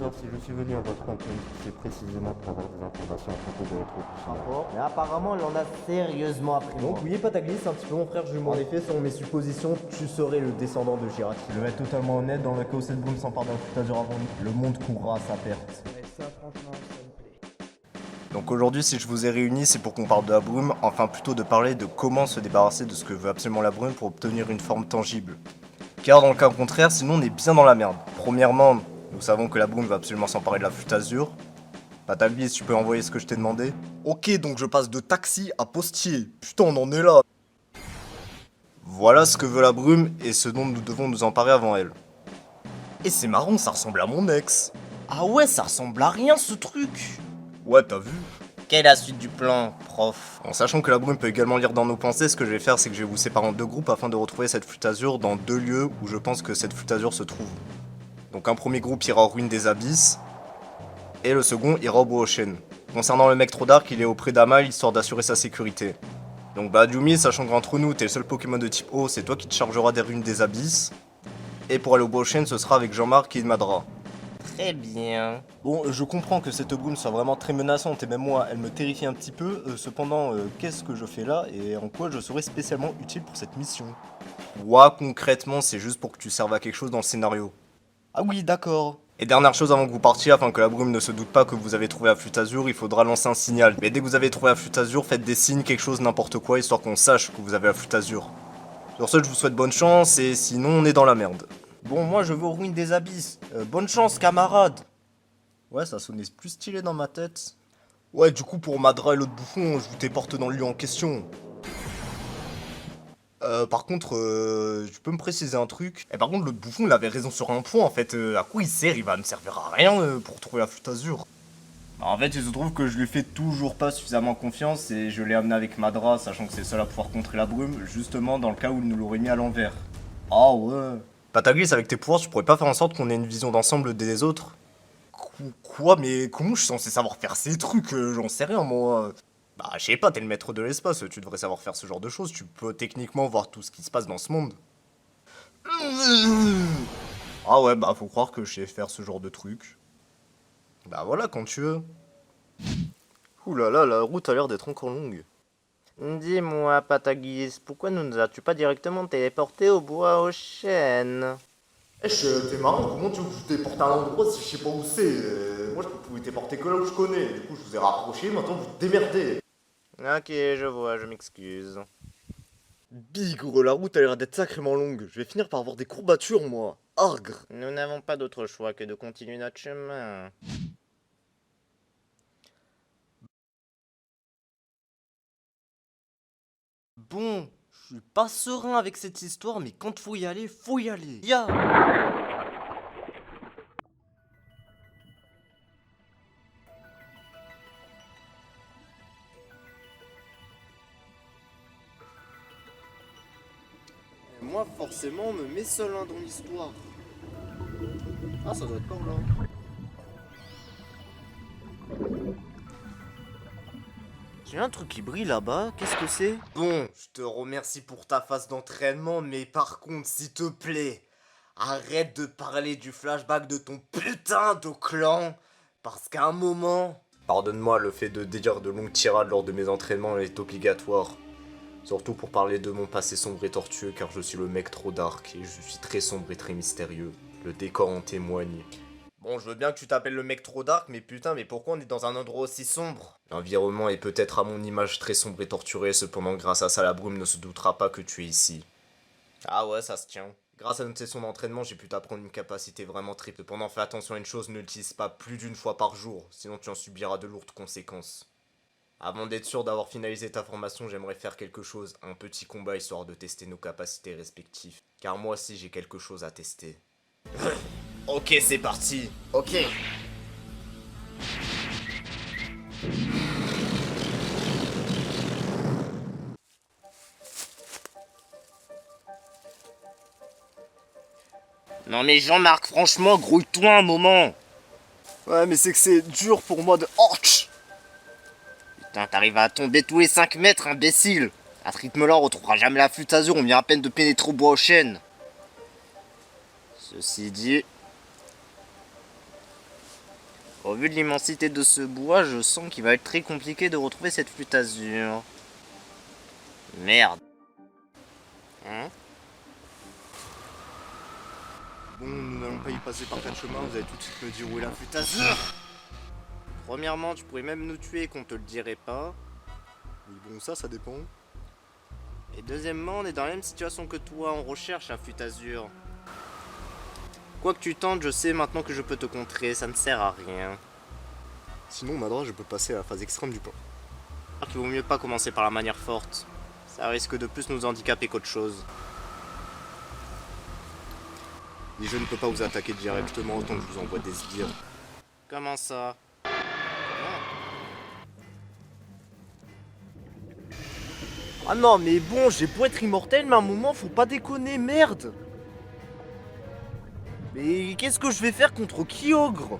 professeur, si je suis venu à votre rencontre, c'est précisément pour avoir des informations à propos de votre fusion. Mais apparemment, il en a sérieusement appris. Donc oui, Pataglis, c'est un petit peu mon frère jumeau. En effet, selon mes suppositions, tu serais le descendant de Girati. Je vais être totalement honnête, dans le cas où cette brume s'empare d'un foutage avant nous, le monde courra à sa perte. Mais ça, franchement, ça me plaît. Donc aujourd'hui, si je vous ai réunis, c'est pour qu'on parle de la brume, enfin plutôt de parler de comment se débarrasser de ce que veut absolument la brume pour obtenir une forme tangible. Car dans le cas contraire, sinon on est bien dans la merde. Premièrement, nous savons que la brume va absolument s'emparer de la flûte azur. Pataglis, tu peux envoyer ce que je t'ai demandé? Ok, donc je passe de taxi à postier. Putain, on en est là. Voilà ce que veut la brume et ce dont nous devons nous emparer avant elle. Et c'est marrant, ça ressemble à mon ex. Ah ouais, ça ressemble à rien ce truc. Ouais, t'as vu? Quelle est la suite du plan, prof? En sachant que la brume peut également lire dans nos pensées, ce que je vais faire, c'est que je vais vous séparer en deux groupes afin de retrouver cette flûte azur dans deux lieux où je pense que cette flûte azur se trouve. Donc un premier groupe ira aux ruines des abysses, et le second ira au bois aux chênes. Concernant le mec trop dark, il est auprès d'Amal histoire d'assurer sa sécurité. Donc bah Yumi, sachant qu'entre nous, t'es le seul Pokémon de type eau, c'est toi qui te chargeras des ruines des abysses. Et pour aller au bois aux chênes, ce sera avec Jean-Marc et Madra. Très bien. Bon, je comprends que cette brume soit vraiment très menaçante et même moi, elle me terrifie un petit peu. Cependant, qu'est-ce que je fais là et en quoi je serais spécialement utile pour cette mission? Ouais, concrètement, c'est juste pour que tu serves à quelque chose dans le scénario. Ah oui, d'accord. Et dernière chose avant que vous partiez, afin que la brume ne se doute pas que vous avez trouvé la flûte azur, il faudra lancer un signal. Mais dès que vous avez trouvé la flûte azur, faites des signes, quelque chose, n'importe quoi, histoire qu'on sache que vous avez la flûte azur. Sur ce, je vous souhaite bonne chance et sinon, on est dans la merde. Bon, moi je vais aux ruines des abysses. Bonne chance, camarade. Ouais, ça sonnait plus stylé dans ma tête. Ouais, du coup, pour Madra et l'autre bouffon, je vous téléporte dans le lieu en question. Par contre, tu peux me préciser un truc? Par contre, l'autre bouffon, il avait raison sur un point, en fait. À quoi il sert? Il va me servir à rien pour trouver la flûte azur. En fait, il se trouve que je lui fais toujours pas suffisamment confiance et je l'ai amené avec Madra, sachant que c'est le seul à pouvoir contrer la brume, justement dans le cas où il nous l'aurait mis à l'envers. Ah ouais. Pataglis, avec tes pouvoirs, tu pourrais pas faire en sorte qu'on ait une vision d'ensemble des autres? Quoi? Mais comment je suis censé savoir faire ces trucs? J'en sais rien, moi. Bah, je sais pas, t'es le maître de l'espace, tu devrais savoir faire ce genre de choses, tu peux techniquement voir tout ce qui se passe dans ce monde. Ah ouais, bah faut croire que je sais faire ce genre de trucs. Bah voilà, quand tu veux. Ouh là là, la route a l'air d'être encore longue. Dis-moi, Pataglis, pourquoi ne nous as-tu pas directement téléporté au bois aux chênes? T'es marrant, comment tu veux que je t'éporte à un endroit si je sais pas où c'est? Moi je pouvais t'éporter que là où je connais, du coup je vous ai rapproché, maintenant vous te démerdez. Ok, je vois, je m'excuse. Bigre, la route a l'air d'être sacrément longue, je vais finir par avoir des courbatures moi. Argre. Nous n'avons pas d'autre choix que de continuer notre chemin. Bon, je suis pas serein avec cette histoire, mais quand faut y aller, faut y aller. Ya! Moi, forcément, on me met seul dans l'histoire. Ah, ça doit être par là. J'ai un truc qui brille là-bas, qu'est-ce que c'est? Bon, je te remercie pour ta phase d'entraînement, mais par contre, s'il te plaît, arrête de parler du flashback de ton putain de clan, parce qu'à un moment... Pardonne-moi, le fait de dire de longues tirades lors de mes entraînements est obligatoire. Surtout pour parler de mon passé sombre et tortueux, car je suis le mec trop dark, et je suis très sombre et très mystérieux. Le décor en témoigne. Bon, je veux bien que tu t'appelles le mec trop dark, mais putain, mais pourquoi on est dans un endroit aussi sombre? L'environnement est peut-être à mon image très sombre et torturée, cependant grâce à ça la brume ne se doutera pas que tu es ici. Ah ouais, ça se tient. Grâce à notre session d'entraînement, j'ai pu t'apprendre une capacité vraiment triple. Cependant, fais attention à une chose, ne l'utilise pas plus d'une fois par jour, sinon tu en subiras de lourdes conséquences. Avant d'être sûr d'avoir finalisé ta formation, j'aimerais faire quelque chose, un petit combat histoire de tester nos capacités respectives. Car moi aussi j'ai quelque chose à tester. Ok, c'est parti. Ok. Non mais Jean-Marc, franchement, grouille-toi un moment. Ouais, mais c'est que c'est dur pour moi de... Orch. Putain, t'arrives à tomber tous les 5 mètres, imbécile. À ce rythme-là, on retrouvera jamais la flûte azur, on vient à peine de pénétrer au bois aux chênes. Ceci dit... Au vu de l'immensité de ce bois, je sens qu'il va être très compliqué de retrouver cette flûte azur. Merde. Hein? Bon, nous n'allons pas y passer par quatre chemins, vous allez tout de suite me dire où est la flûte azur. Premièrement, tu pourrais même nous tuer qu'on te le dirait pas. Oui, bon, ça dépend. Et deuxièmement, on est dans la même situation que toi, on recherche la flûte azur. Quoi que tu tentes, je sais maintenant que je peux te contrer, ça ne sert à rien. Sinon, Madra, je peux passer à la phase extrême du plan. Alors qu'il vaut mieux pas commencer par la manière forte. Ça risque de plus nous handicaper qu'autre chose. Et je ne peux pas vous attaquer directement autant que je vous envoie des sbires. Comment ça? Ah non, mais bon, j'ai beau être immortel, mais à un moment, faut pas déconner, merde! Mais qu'est-ce que je vais faire contre Kyogre?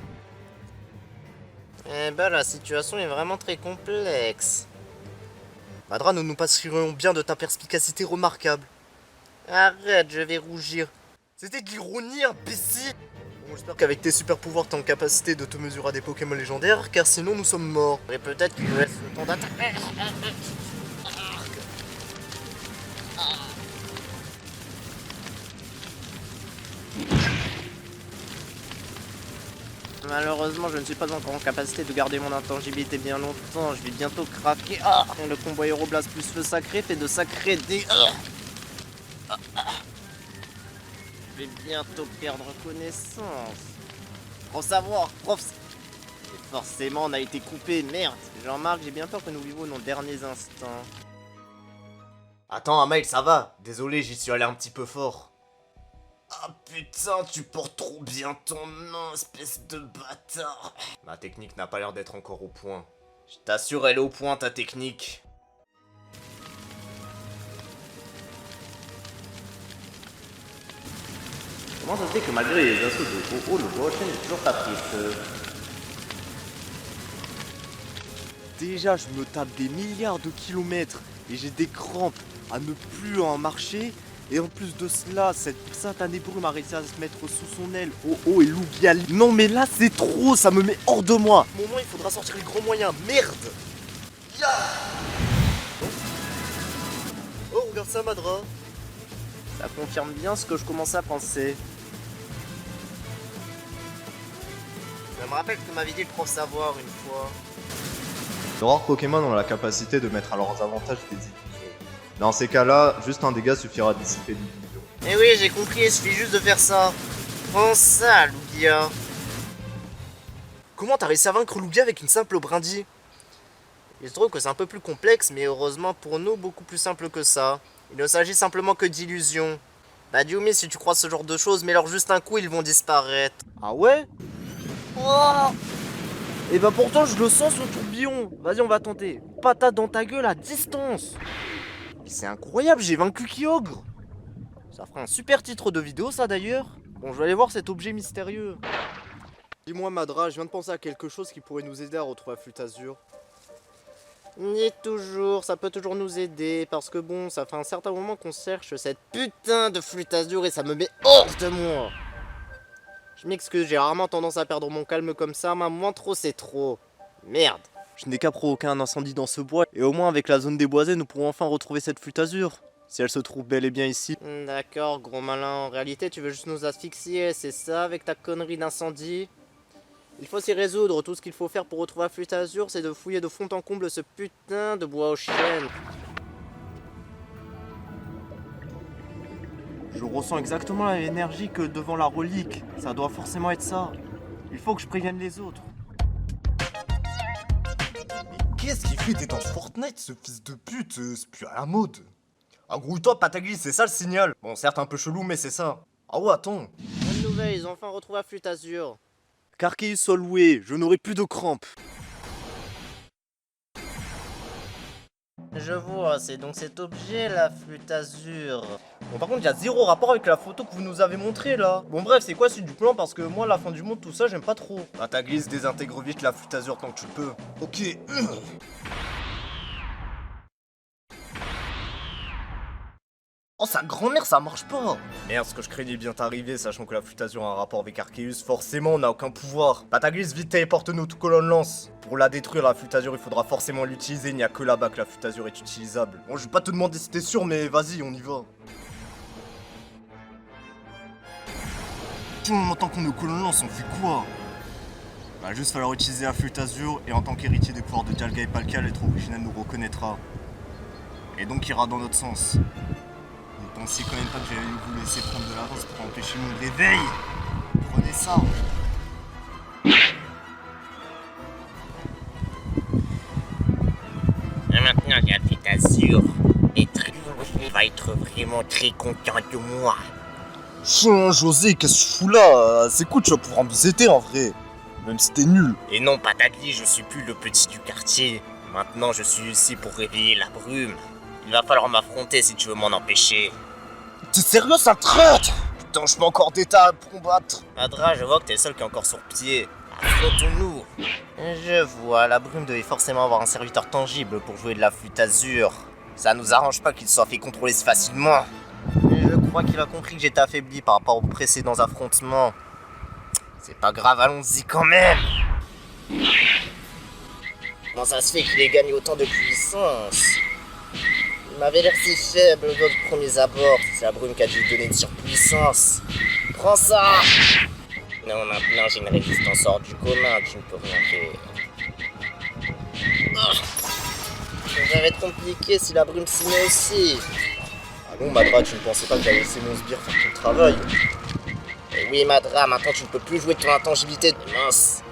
Eh ben, la situation est vraiment très complexe. Madra, nous nous passerions bien de ta perspicacité remarquable. Arrête, je vais rougir. C'était de l'ironie, imbécile! Bon, j'espère qu'avec tes super pouvoirs, t'es en capacité de te mesurer à des Pokémon légendaires, car sinon nous sommes morts. Et peut-être qu'il nous laisse le temps d'attaquer. Malheureusement, je ne suis pas encore en capacité de garder mon intangibilité bien longtemps. Je vais bientôt craquer. Ah, le combo Aéroblast plus feu sacré fait de sacrés dés. Je vais bientôt perdre connaissance. Faut savoir, prof. Et forcément, on a été coupé. Merde. Jean-Marc, j'ai bien peur que nous vivions nos derniers instants. Attends, Amail, ça va. Désolé, j'y suis allé un petit peu fort. Ah putain, tu portes trop bien ton nom, espèce de bâtard. Ma technique n'a pas l'air d'être encore au point. Je t'assure, elle est au point, ta technique. Comment ça se fait que malgré les assauts de Ho-Oh, le Boa-Shen est toujours pas triste? Déjà, je me tape des milliards de kilomètres et j'ai des crampes à ne plus en marcher. Et en plus de cela, cette satanée brume a réussi à se mettre sous son aile. Oh et Lugia. Non mais là c'est trop, ça me met hors de moi. Au moment il faudra sortir les grands moyens, merde. Ya Oh regarde ça Madra. Ça confirme bien ce que je commençais à penser. Ça me rappelle ce que m'avait dit le prof savoir une fois. De rares Pokémon ont la capacité de mettre à leurs avantages des illusions. Dans ces cas-là, juste un dégât suffira à dissiper l'illusion. Eh oui, j'ai compris, il suffit juste de faire ça. Prends ça, Lugia. Comment t'as réussi à vaincre Lugia avec une simple brindille? Il se trouve que c'est un peu plus complexe, mais heureusement pour nous, beaucoup plus simple que ça. Il ne s'agit simplement que d'illusions. Bah Dioumi, si tu crois ce genre de choses, mais leur juste un coup, ils vont disparaître. Ah ouais? Oh et bah pourtant, je le sens ce tourbillon. Vas-y, on va tenter. Patate dans ta gueule à distance. C'est incroyable, j'ai vaincu Kyogre. Ça fera un super titre de vidéo ça d'ailleurs. Bon, je vais aller voir cet objet mystérieux. Dis-moi Madra, je viens de penser à quelque chose qui pourrait nous aider à retrouver la flûte azur. Ni toujours, ça peut toujours nous aider. Parce que bon, ça fait un certain moment qu'on cherche cette putain de flûte azur et ça me met hors de moi. Je m'excuse, j'ai rarement tendance à perdre mon calme comme ça, mais moins trop c'est trop. Merde. Je n'ai qu'à provoquer un incendie dans ce bois, et au moins avec la zone déboisée, nous pourrons enfin retrouver cette flûte azur. Si elle se trouve bel et bien ici. D'accord, gros malin. En réalité, tu veux juste nous asphyxier, c'est ça, avec ta connerie d'incendie? Il faut s'y résoudre. Tout ce qu'il faut faire pour retrouver la flûte azur, c'est de fouiller de fond en comble ce putain de bois aux chênes. Je ressens exactement l'énergie que devant la relique. Ça doit forcément être ça. Il faut que je prévienne les autres. Qu'est-ce qu'il fait dans Fortnite, ce fils de pute? C'est plus à la mode. Agrouille-toi, Pataglis, c'est ça le signal. Bon, certes un peu chelou, mais c'est ça. Ah ouais, attends. Bonne nouvelle, ils ont enfin retrouvé la flûte azur. Carquille soit loué, je n'aurai plus de crampes. Je vois, c'est donc cet objet, la flûte azur. Bon, par contre, il y a zéro rapport avec la photo que vous nous avez montrée là. Bon, bref, c'est quoi celui du plan? Parce que moi, la fin du monde, tout ça, j'aime pas trop. Pataglis, désintègre vite la flûte azur tant que tu peux. Ok. Oh, sa grand-mère, ça marche pas. Merde, ce que je craignais bien t'arriver, sachant que la flûte Azur a un rapport avec Arceus, forcément on n'a aucun pouvoir. Pataglis, vite téléporte-nous tout colonne lance. Pour la détruire, la flûte Azur, il faudra forcément l'utiliser, il n'y a que là-bas que la flûte Azur est utilisable. Bon, je vais pas te demander si t'es sûr, mais vas-y, on y va. Si on entend qu'on est au colonne lance, on fait quoi? Va juste falloir utiliser la flûte Azur, et en tant qu'héritier des pouvoirs de Dialga et Palkia, l'être originel nous reconnaîtra. Et donc ira dans notre sens. Ne pensez quand même pas que j'allais vous laisser prendre de l'avance pour empêcher mon réveil. Prenez ça. Et maintenant, j'ai la flûte Azur. Et il va être vraiment très content de moi. Chien, José, qu'est-ce que tu fous là? C'est cool, tu vas pouvoir me aider en vrai. Même si t'es nul. Et non, Patagli, je suis plus le petit du quartier. Maintenant, je suis ici pour réveiller la brume. Il va falloir m'affronter si tu veux m'en empêcher. T'es sérieux, ça traite? Putain, je mets encore d'état à combattre. Madra, je vois que t'es le seul qui est encore sur pied. Affrontons-nous. Je vois, la brume devait forcément avoir un serviteur tangible pour jouer de la flûte Azur. Ça nous arrange pas qu'il soit fait contrôler si facilement. Je crois qu'il a compris que j'étais affaibli par rapport aux précédents affrontements. C'est pas grave, allons-y quand même. Comment ça se fait qu'il ait gagné autant de puissance? Il m'avait l'air si faible de premiers abords. C'est la brume qui a dû lui donner une surpuissance. Prends ça! Non, maintenant, j'ai une résistance hors du commun. Tu ne peux rien faire. Ça va être compliqué si la brume s'y met aussi. Ah bon, Madra, tu ne pensais pas que j'allais laisser mon sbire faire ton travail? Et oui, Madra, maintenant, tu ne peux plus jouer de ton intangibilité. Mince.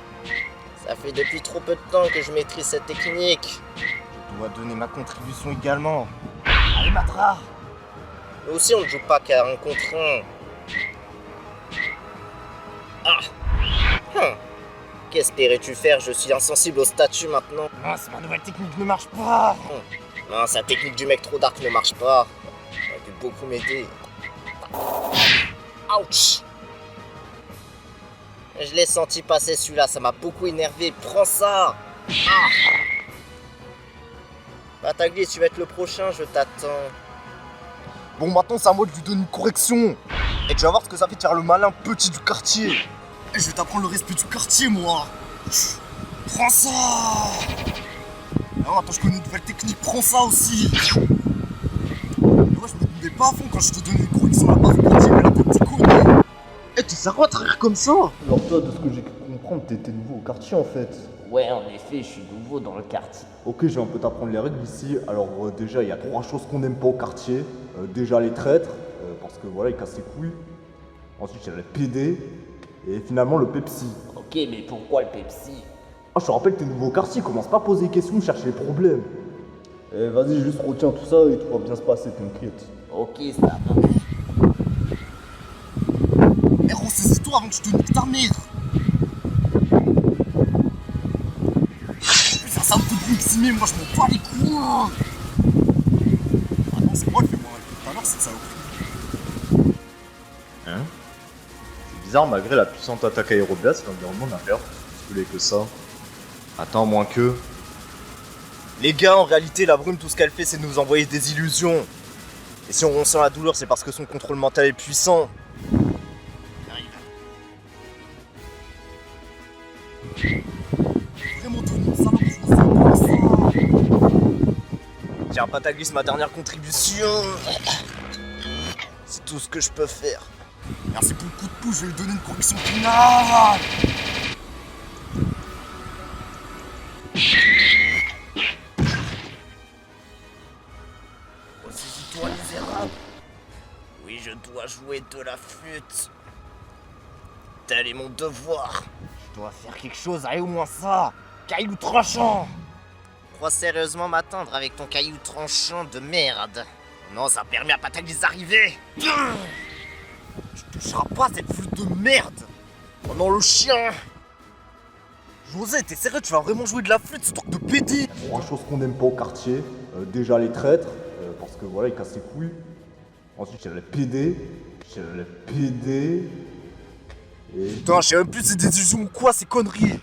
Ça fait depuis trop peu de temps que je maîtrise cette technique. Je dois donner ma contribution également. Allez, Madra! Nous aussi, on ne joue pas qu'à un contre un. Qu'espérais-tu faire? Je suis insensible au statut maintenant. Mince, ma nouvelle technique ne marche pas. Non, sa technique du mec trop dark ne marche pas. Ça aurait pu beaucoup m'aider. Ouch! Je l'ai senti passer celui-là, ça m'a beaucoup énervé. Prends ça! Pataglis, tu vas être le prochain, je t'attends. Bon, maintenant c'est à moi de lui donner une correction. Et tu vas voir ce que ça fait de faire le malin petit du quartier. Et je vais t'apprendre le respect du quartier, moi. Prends ça. Non, attends, je connais une nouvelle technique, prends ça aussi. Mais ouais, je me demandais pas à fond quand je te donnais une correction là-bas, faut pas dire, mais là, t'es petit con. Eh, tu sais quoi, de rire comme ça? Alors toi, de ce que j'ai pu comprendre, t'étais nouveau au quartier en fait. Ouais, en effet, je suis nouveau dans le quartier. Ok, je vais un peu t'apprendre les règles ici. Alors déjà, il y a 3 choses qu'on n'aime pas au quartier. Déjà les traîtres, parce que voilà, ils cassent les couilles. Ensuite, il y a les PD. Et finalement, le Pepsi. Ok, mais pourquoi le Pepsi? Ah, je te rappelle que t'es nouveau au quartier, commence pas à poser des questions, chercher les problèmes. Vas-y, juste retiens tout ça et tout va bien se passer, t'inquiète. Ok, ça va. Eh, ressaisis-toi avant que je te nique ta mère. Je vais faire ça un peu de Ximé, moi je m'en bats les couilles. Ah non, c'est moi le fait moi, tout à l'heure cette saloperie. Hein? C'est bizarre, malgré la puissante attaque aérobase, l'environnement n'a pas l'air plus voulait que ça. Attends, moins que... Les gars, en réalité, la brume, tout ce qu'elle fait, c'est nous envoyer des illusions. Et si on ressent la douleur, c'est parce que son contrôle mental est puissant. Vraiment devenu une salope, je me sens Tiens, Pataglis, ma dernière contribution. C'est tout ce que je peux faire. Merci pour le coup de pouce, je vais lui donner une correction finale. Ressaisis-toi, misérable. Oui, je dois jouer de la flûte. Tel est mon devoir. Je dois faire quelque chose, allez au moins ça. Caillou tranchant. Crois sérieusement m'attendre avec ton caillou tranchant de merde. Non, ça permet à Pataglis d'arriver. Tu toucheras pas à cette flûte de merde. Oh non, le chien. José, t'es sérieux, tu vas vraiment jouer de la flûte, ce truc de pédé? 3 choses qu'on n'aime pas au quartier. Déjà les traîtres, parce que voilà, ils cassent les couilles. Ensuite, il y a les PD. Il y a les PD. Et... Putain, je sais même plus si c'est des illusions ou quoi, ces conneries.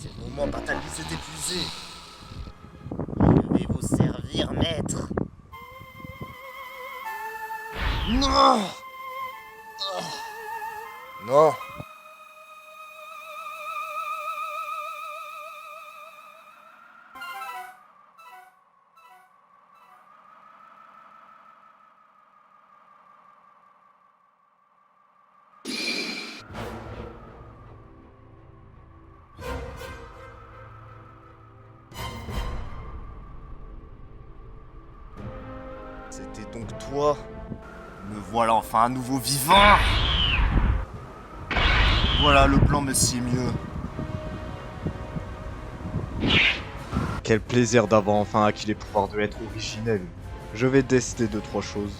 C'est le moment, Pataglis. vous êtes épuisé. Je vais vous servir, maître. Non. Non. C'était donc toi. Me voilà enfin à nouveau vivant. Voilà, le plan me sied mieux. Quel plaisir d'avoir enfin acquis les pouvoirs de l'être originel. Je vais tester 2-3 choses.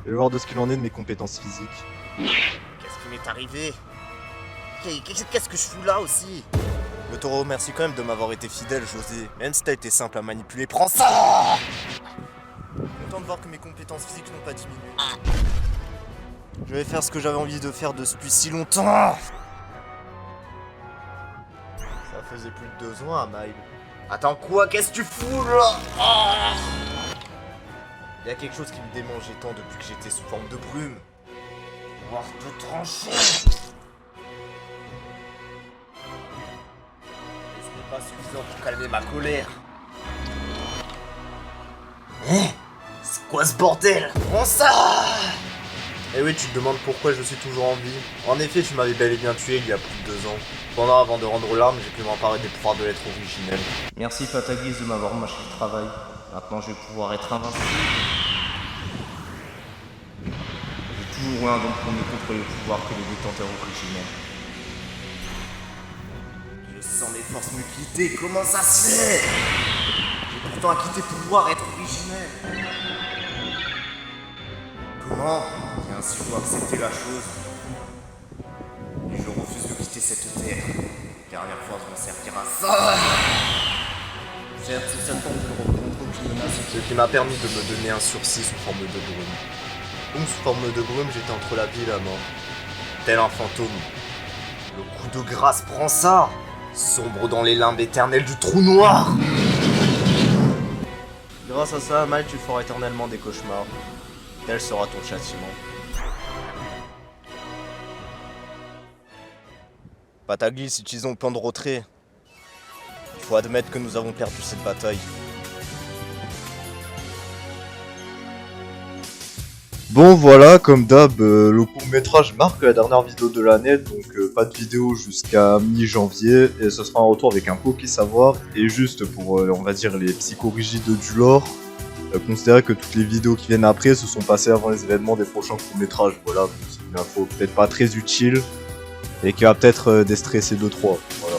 Je vais voir de ce qu'il en est de mes compétences physiques. Qu'est-ce qui m'est arrivé? Qu'est-ce que je fous là aussi? Je te remercie quand même de m'avoir été fidèle, José. Même si t'as été simple à manipuler, prends ça! Content de voir que mes compétences physiques n'ont pas diminué. Je vais faire ce que j'avais envie de faire depuis si longtemps! Ça faisait plus de 2 ans, Amail. Attends quoi? Qu'est-ce que tu fous là? Il y a quelque chose qui me démangeait tant depuis que j'étais sous forme de brume. Pouvoir te trancher. Ce n'est pas suffisant pour calmer ma colère. C'est quoi ce bordel? Prends ça! Eh oui, tu te demandes pourquoi je suis toujours en vie. En effet, tu m'avais bel et bien tué il y a plus de 2 ans. Cependant, avant de rendre l'arme, j'ai pu m'emparer des pouvoirs de l'être originel. Merci Pataglis de m'avoir mâché le travail. Maintenant je vais pouvoir être invincible. J'ai toujours eu un don pour mieux contrôler le pouvoir que les détenteurs originels. Je sens mes forces me quitter, comment ça se fait? J'ai pourtant acquis tes pouvoirs être originel. Comment? Bien sûr, faut accepter la chose. Et je refuse de quitter cette terre. Dernière fois, je m'en servira ça. Certes, c'est cette forme ne représente aucune menace, ce qui m'a permis de me donner un sursis sous forme de brume. Donc, sous forme de brume, j'étais entre la vie et la mort. Tel un fantôme. Le coup de grâce, prends ça! Sombre dans les limbes éternelles du trou noir! Grâce à ça, Mal, tu feras éternellement des cauchemars. Tel sera ton châtiment. Pataglis, utilisons le plan de retrait. Il faut admettre que nous avons perdu cette bataille. Bon voilà, comme d'hab, le court-métrage marque la dernière vidéo de l'année, donc pas de vidéo jusqu'à mi-janvier, et ce sera un retour avec un Poké Savoir, et juste pour, on va dire, les psychorigides du lore, considérez que toutes les vidéos qui viennent après se sont passées avant les événements des prochains courts-métrages, voilà, c'est une info peut-être pas très utile, et qui va peut-être déstresser 2-3, voilà.